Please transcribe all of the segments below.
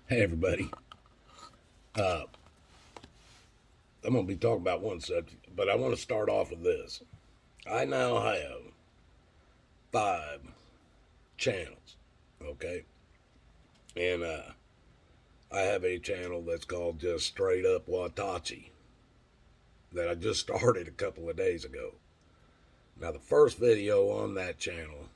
Hey, everybody. Uh, I'm going to be talking about one subject, but I want to start off with this. I now have 5 channels, okay? And I have a channel that's called just Straight Up Watachi that I just started a couple of days ago. Now, the first video on that channel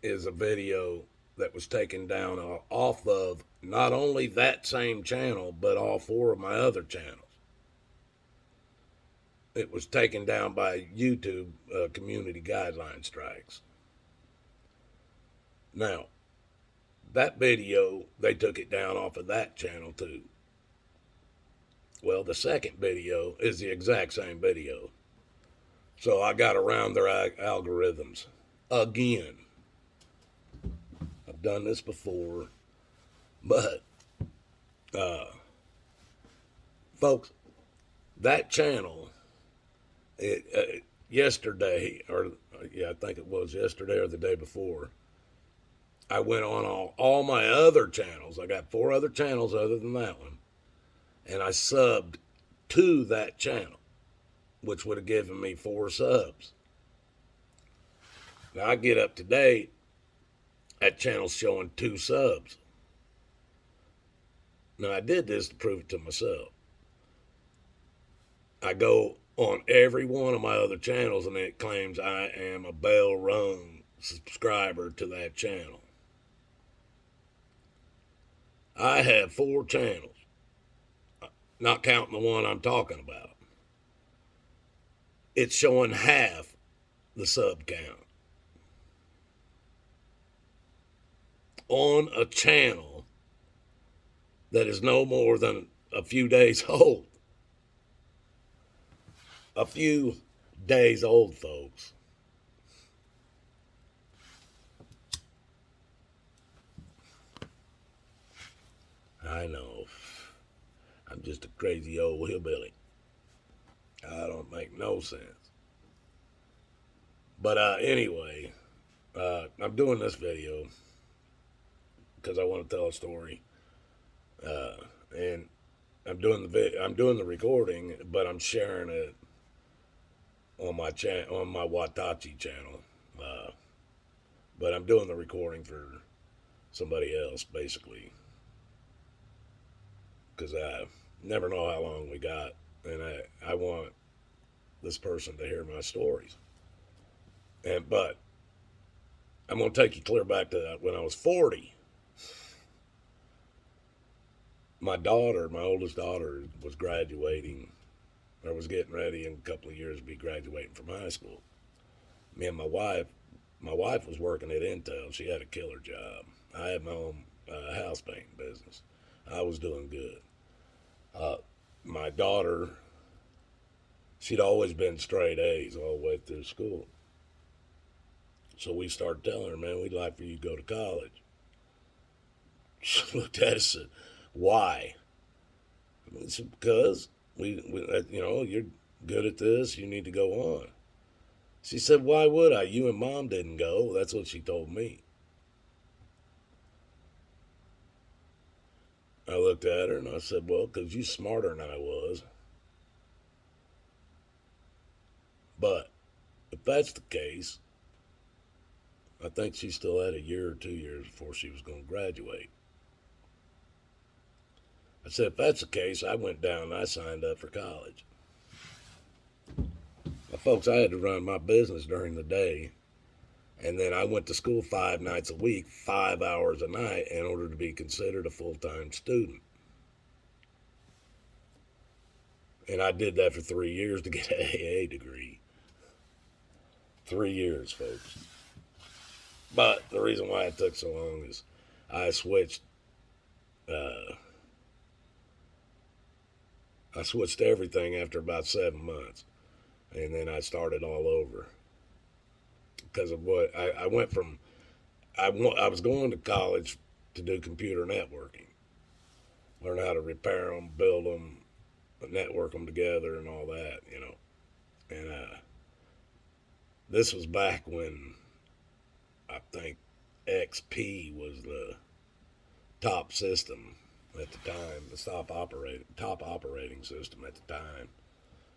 is a video that was taken down off of not only that same channel, but all 4 of my other channels. It was taken down by YouTube community guideline strikes. Now, that video, they took it down off of that channel too. Well, the second video is the exact same video. So I got around their algorithms again. I've done this before, but folks, that channel, yesterday, or yeah, I think it was yesterday or the day before, I went on all my other channels. I got 4 other channels other than that one. And I subbed to that channel, which would have given me 4 subs. Now I get up today, that channel's showing 2 subs. Now I did this to prove it to myself. I go on every one of my other channels and it claims I am a bell rung subscriber to that channel. I have 4 channels, not counting the one I'm talking about. It's showing half the sub count on a channel that is no more than a few days old. A few days old, folks. I know. I'm just a crazy old hillbilly. I don't make no sense. But anyway, I'm doing this video because I want to tell a story, and I'm doing the recording, but I'm sharing it on my Watachi channel. But I'm doing the recording for somebody else, basically, because I never know how long we got, and I want this person to hear my stories. But I'm going to take you clear back to when I was 40. My oldest daughter, was graduating, or was getting ready in a couple of years to be graduating from high school. Me and my wife was working at Intel. She had a killer job. I had my own house painting business. I was doing good. My daughter, she'd always been straight A's all the way through school. So we started telling her, man, we'd like for you to go to college. She looked at us and said, why? I said, because you're good at this. You need to go on. She said, why would I? You and Mom didn't go. That's what she told me. I looked at her and I said, well, because you're smarter than I was. But if that's the case, I think she still had a year or 2 years before she was going to graduate. I said, if that's the case, I went down and I signed up for college. Now, folks, I had to run my business during the day, and then I went to school 5 nights a week, 5 hours a night, in order to be considered a full-time student. And I did that for 3 years to get an AA degree. 3 years, folks. But the reason why it took so long is I switched everything after about 7 months, and then I started all over because of what I went from. I was going to college to do computer networking, learn how to repair them, build them, network them together, and all that, And this was back when I think XP was top system at the time, the top operating system at the time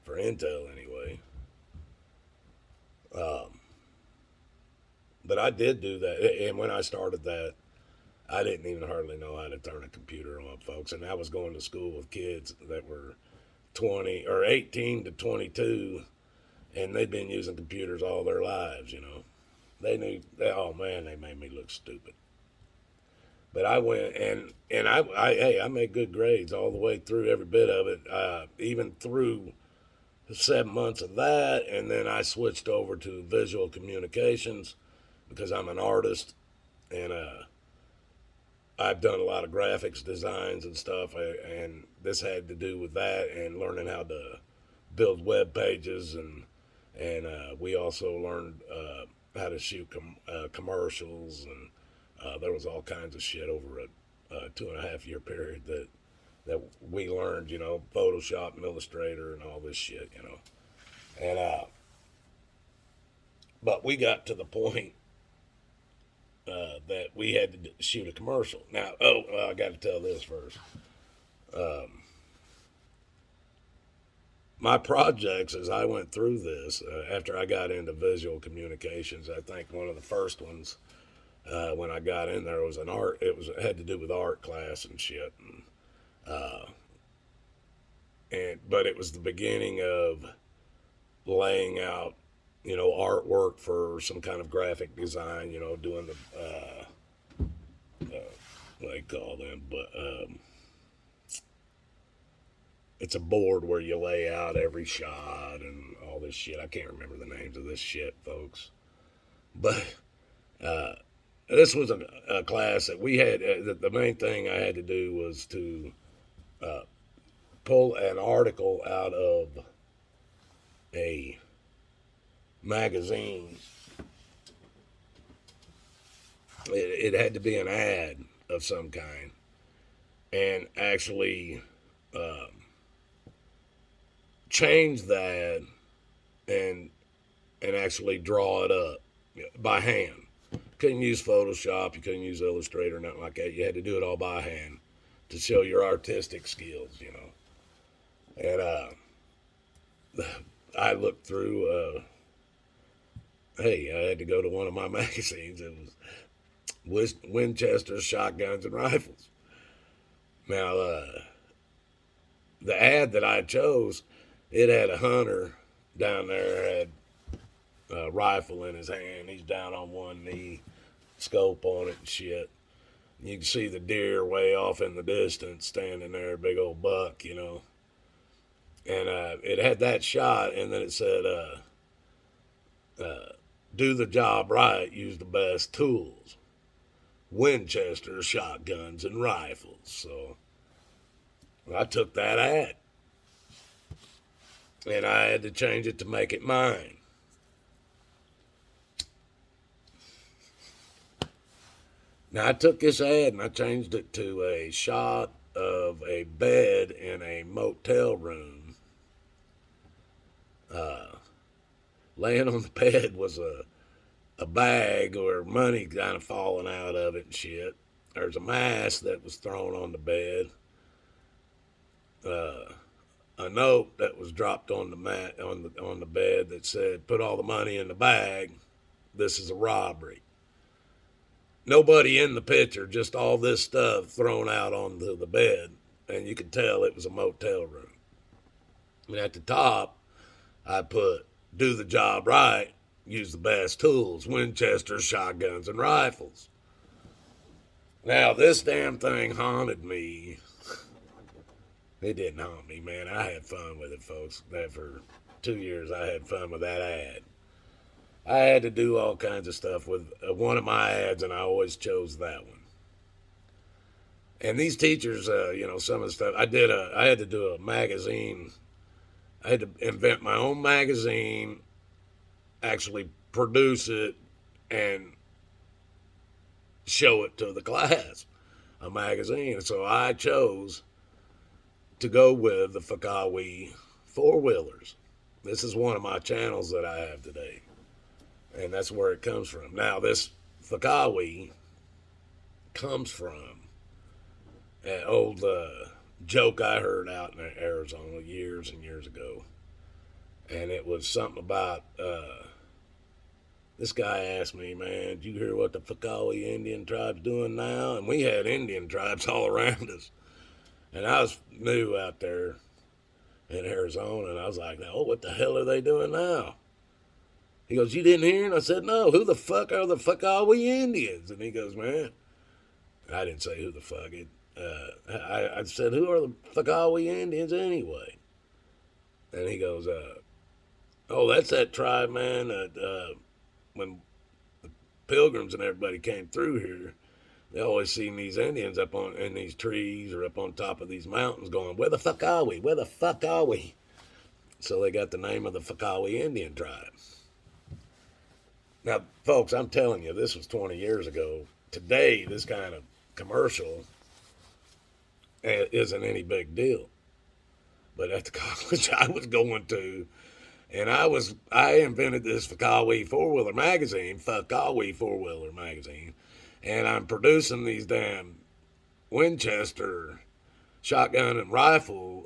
for Intel anyway. Um, but I did do that, and when I started that, I didn't even hardly know how to turn a computer on, folks. And I was going to school with kids that were 20 or 18 to 22, and they'd been using computers all their lives. They knew. Oh man, they made me look stupid. But I went and I made good grades all the way through every bit of it, even through 7 months of that, and then I switched over to visual communications because I'm an artist, and I've done a lot of graphics designs and stuff, and this had to do with that and learning how to build web pages, and we also learned how to shoot commercials, and there was all kinds of shit over a 2.5 year period that we learned, Photoshop and Illustrator and all this shit, and but we got to the point that we had to shoot a commercial. Now, I got to tell this first. My projects, as I went through this, after I got into visual communications, I think one of the first ones when I got in there was an art. It had to do with art class and shit, but it was the beginning of laying out, artwork for some kind of graphic design. Doing what they call them, but it's a board where you lay out every shot and all this shit. I can't remember the names of this shit, folks, but this was a class that we had. The main thing I had to do was to pull an article out of a magazine. It had to be an ad of some kind, and actually change that and actually draw it up by hand. Couldn't use Photoshop, you couldn't use Illustrator, nothing like that. You had to do it all by hand to show your artistic skills, And I looked through. Hey, I had to go to one of my magazines. It was Winchester shotguns and rifles. Now, the ad that I chose, it had a hunter down there, had a rifle in his hand. He's down on one knee, scope on it and shit. You can see the deer way off in the distance standing there, big old buck, And it had that shot, and then it said, do the job right, use the best tools. Winchester shotguns and rifles. So I took that ad, and I had to change it to make it mine. Now, I took this ad and I changed it to a shot of a bed in a motel room. Laying on the bed was a bag or money kind of falling out of it and shit. There's a mask that was thrown on the bed. A note that was dropped on the bed that said, "Put all the money in the bag. This is a robbery." Nobody in the picture, just all this stuff thrown out onto the bed, and you could tell it was a motel room. And at the top, I put, "Do the job right, use the best tools, Winchester shotguns and rifles." Now, this damn thing haunted me. It didn't haunt me, man. I had fun with it, folks. For 2 years, I had fun with that ad. I had to do all kinds of stuff with one of my ads, and I always chose that one. And these teachers, some of the stuff I had to do a magazine. I had to invent my own magazine, actually produce it, and show it to the class, a magazine. So I chose to go with the Fakawi four-wheelers. This is one of my channels that I have today, and that's where it comes from. Now, this Fakawi comes from An old joke I heard out in Arizona years and years ago, and it was something about this guy asked me, man, did you hear what the Fakawi Indian tribe's doing now? And we had Indian tribes all around us, and I was new out there in Arizona, and I was like, oh, what the hell are they doing now? He goes, you didn't hear? And I said, no, who the fuck are the Fakawi Indians? And he goes, man, I didn't say who the fuck it. I said, who are the Fakawi Indians anyway? And he goes, oh, that's that tribe, man, that when the pilgrims and everybody came through here, they always seen these Indians up on in these trees or up on top of these mountains going, where the fuck are we? Where the fuck are we? So they got the name of the Fakawi Indian tribe. Now, folks, I'm telling you, this was 20 years ago. Today, this kind of commercial isn't any big deal. But at the college I was going to, and I invented this Fakawi four-wheeler magazine, Fakawi four-wheeler magazine, and I'm producing these damn Winchester shotgun and rifle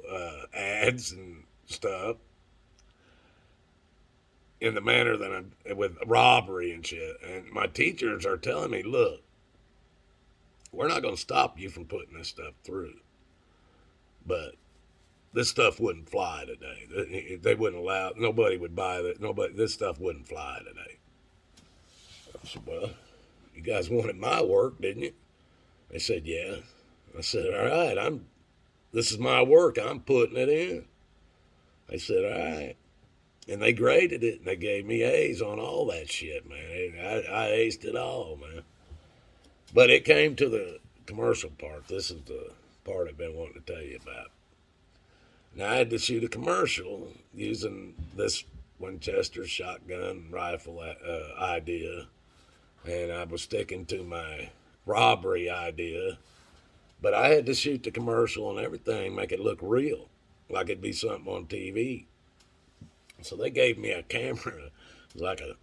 ads and stuff in the manner that I'm with robbery and shit. And my teachers are telling me, look, we're not going to stop you from putting this stuff through, but this stuff wouldn't fly today. They wouldn't allow. Nobody would buy that. Nobody. This stuff wouldn't fly today. I said, well, you guys wanted my work, didn't you? They said, yeah. I said, all right. This is my work. I'm putting it in. They said, all right. And they graded it, and they gave me A's on all that shit, man. I aced it all, man. But it came to the commercial part. This is the part I've been wanting to tell you about. Now, I had to shoot a commercial using this Winchester shotgun rifle idea, and I was sticking to my robbery idea, but I had to shoot the commercial and everything, make it look real, like it'd be something on TV. So they gave me a camera. It was like a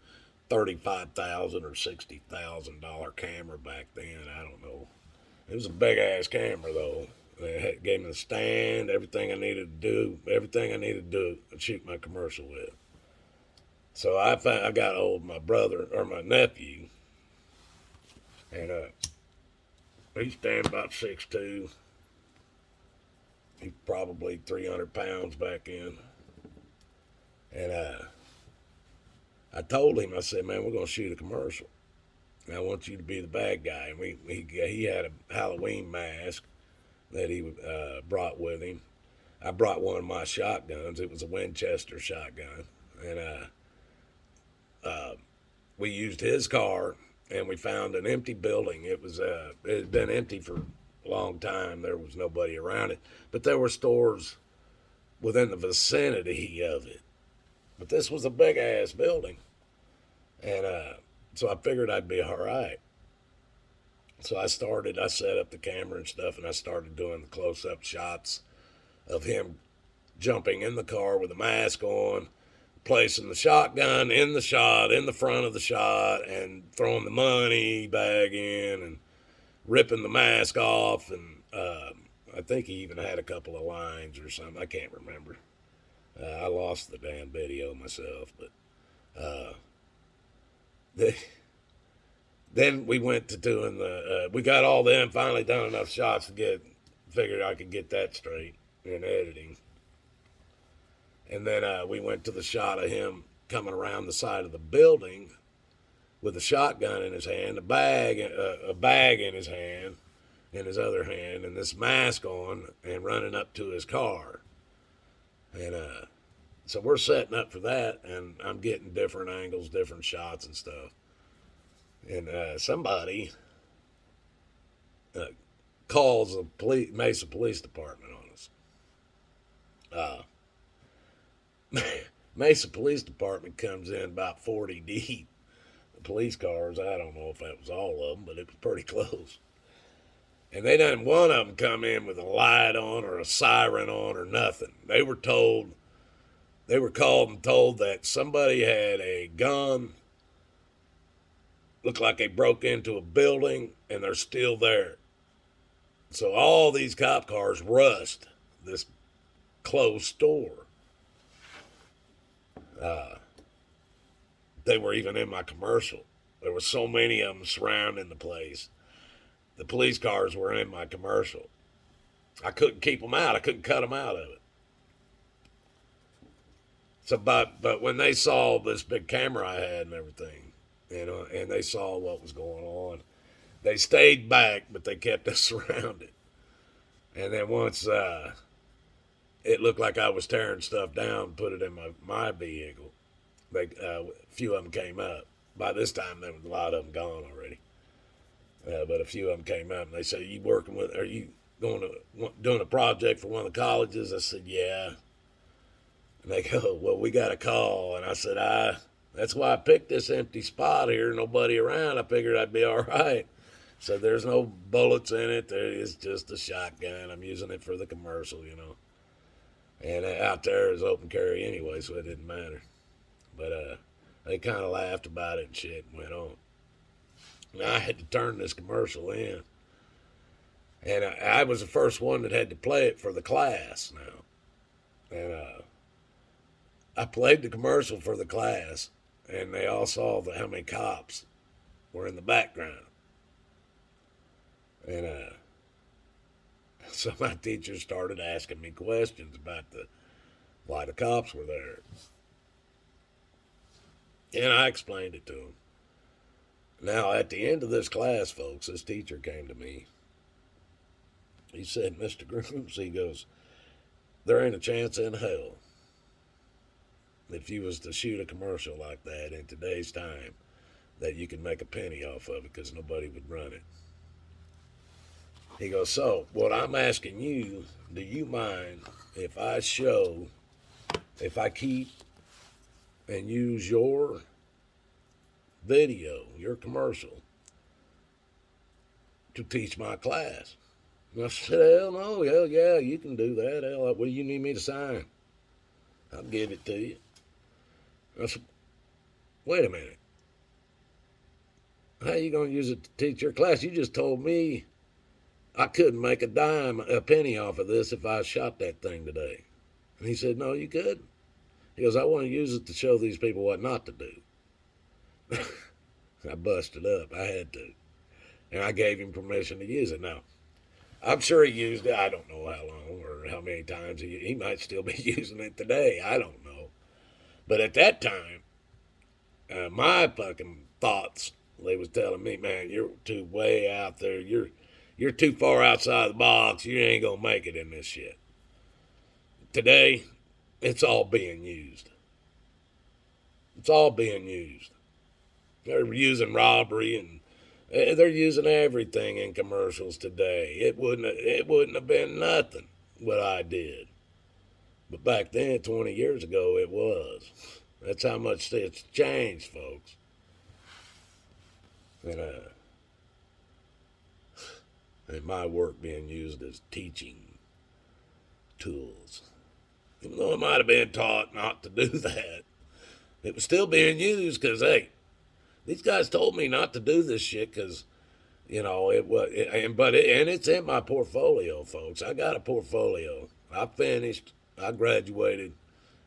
$35,000 or $60,000 camera back then. I don't know. It was a big ass camera though. They gave me the stand, everything I needed to do to shoot my commercial with. So I got hold of my brother or my nephew, and he's standing about 6'2". He's probably 300 pounds back in. And I told him, I said, man, we're going to shoot a commercial. And I want you to be the bad guy. And he had a Halloween mask that he brought with him. I brought one of my shotguns. It was a Winchester shotgun. And we used his car, and we found an empty building. It had been empty for a long time. There was nobody around it. But there were stores within the vicinity of it. But this was a big-ass building. And so I figured I'd be all right. So I set up the camera and stuff, and I started doing the close-up shots of him jumping in the car with a mask on, placing the shotgun in the shot, in the front of the shot, and throwing the money bag in and ripping the mask off. And I think he even had a couple of lines or something. I can't remember. I lost the damn video myself, but then we went to doing we got all them, finally done enough shots to figured I could get that straight in editing. And then we went to the shot of him coming around the side of the building with a shotgun in his hand, a bag in his hand, in his other hand, and this mask on, and running up to his car. And so we're setting up for that, and I'm getting different angles, different shots and stuff. And somebody calls the Mesa Police Department on us. Mesa Police Department comes in about 40 deep. The police cars, I don't know if that was all of them, but it was pretty close. And they didn't one of them come in with a light on or a siren on or nothing. They were called and told that somebody had a gun, looked like they broke into a building, and they're still there. So all these cop cars rushed this closed store. They were even in my commercial. There were so many of them surrounding the place. The police cars were in my commercial. I couldn't keep them out. I couldn't cut them out of it. So, but when they saw this big camera I had and everything, and they saw what was going on, they stayed back, but they kept us surrounded. And then once it looked like I was tearing stuff down, put it in my vehicle, a few of them came up. By this time, there was a lot of them gone already. But a few of them came up and they said, are you doing a project for one of the colleges? I said, yeah. And they go, well, we got a call. And I said, that's why I picked this empty spot here, nobody around. I figured I'd be all right. So there's no bullets in it. It's just a shotgun. I'm using it for the commercial, And out there is open carry anyway, so it didn't matter. But they kind of laughed about it and shit and went on. And I had to turn this commercial in. And I was the first one that had to play it for the class now. And I played the commercial for the class, and they all saw how many cops were in the background. And so my teacher started asking me questions about why the cops were there. And I explained it to them. Now, at the end of this class, folks, this teacher came to me. He said, Mr. Grooms, he goes, there ain't a chance in hell if you was to shoot a commercial like that in today's time that you could make a penny off of it because nobody would run it. He goes, so what I'm asking you, do you mind if I keep and use your video, your commercial, to teach my class? And I said, hell no, hell yeah, you can do that. Hell, what do you need me to sign? I'll give it to you. I said, wait a minute. How are you going to use it to teach your class? You just told me I couldn't make a penny off of this if I shot that thing today. And he said, no, you couldn't. He goes, I want to use it to show these people what not to do. I busted up. I had to. And I gave him permission to use it. Now, I'm sure he used it. I don't know how long or how many times. He might still be using it today. I don't know. But at that time, my fucking thoughts, they was telling me, man, you're too way out there. You're too far outside the box. You ain't going to make it in this shit. Today, it's all being used. It's all being used. They're using robbery and they're using everything in commercials today. It wouldn't have been nothing what I did. But back then, 20 years ago, it was. That's how much it's changed, folks. And my work being used as teaching tools. Even though it might have been taught not to do that, it was still being used because, hey, these guys told me not to do this shit because, and it's in my portfolio, folks. I got a portfolio. I graduated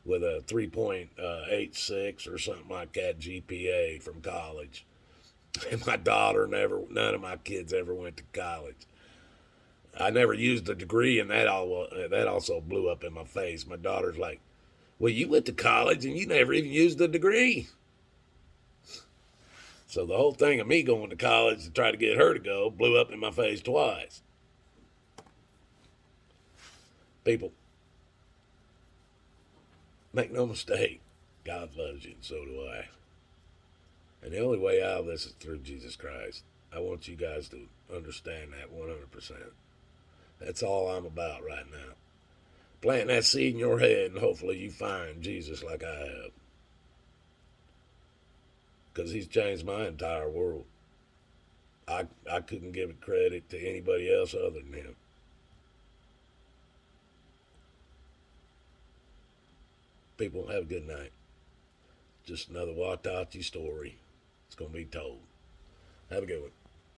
with a 3.86 or something like that GPA from college. And my daughter none of my kids ever went to college. I never used a degree, and that also blew up in my face. My daughter's like, well, you went to college and you never even used a degree. So the whole thing of me going to college to try to get her to go blew up in my face twice. People, make no mistake, God loves you, and so do I. And the only way out of this is through Jesus Christ. I want you guys to understand that 100%. That's all I'm about right now. Plant that seed in your head, and hopefully you find Jesus like I have. Because he's changed my entire world. I couldn't give it credit to anybody else other than him. People, have a good night. Just another Watauchi story. It's going to be told. Have a good one.